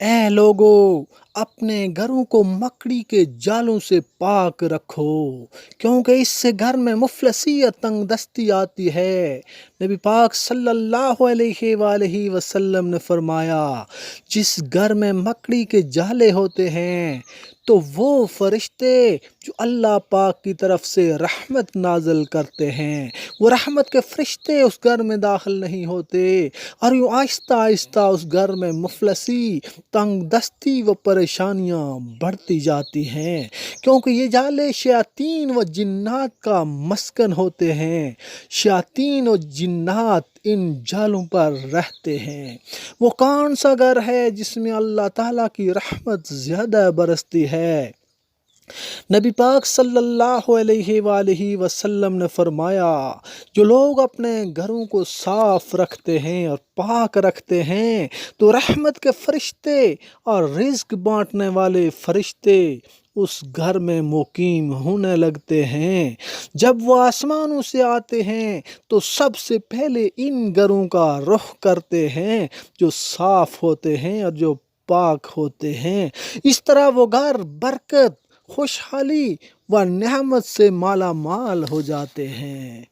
اے لوگو، اپنے گھروں کو مکڑی کے جالوں سے پاک رکھو، کیونکہ اس سے گھر میں مفلسی اور تنگ دستی آتی ہے۔ نبی پاک صلی اللہ علیہ وآلہ وسلم نے فرمایا، جس گھر میں مکڑی کے جالے ہوتے ہیں تو وہ فرشتے جو اللہ پاک کی طرف سے رحمت نازل کرتے ہیں، وہ رحمت کے فرشتے اس گھر میں داخل نہیں ہوتے، اور یوں آہستہ آہستہ اس گھر میں مفلسی، تنگ دستی و پریشانیاں بڑھتی جاتی ہیں، کیونکہ یہ جالے شیاطین و جنات کا مسکن ہوتے ہیں۔ شیاطین و جنات ان جالوں پر رہتے ہیں۔ وہ کون سا گھر ہے جس میں اللہ تعالیٰ کی رحمت زیادہ برستی ہے؟ نبی پاک صلی اللہ علیہ وآلہ وسلم نے فرمایا، جو لوگ اپنے گھروں کو صاف رکھتے ہیں اور پاک رکھتے ہیں تو رحمت کے فرشتے اور رزق بانٹنے والے فرشتے اس گھر میں مقیم ہونے لگتے ہیں۔ جب وہ آسمانوں سے آتے ہیں تو سب سے پہلے ان گھروں کا رخ کرتے ہیں جو صاف ہوتے ہیں اور جو پاک ہوتے ہیں۔ اس طرح وہ گھر برکت، خوشحالی و نعمت سے مالا مال ہو جاتے ہیں۔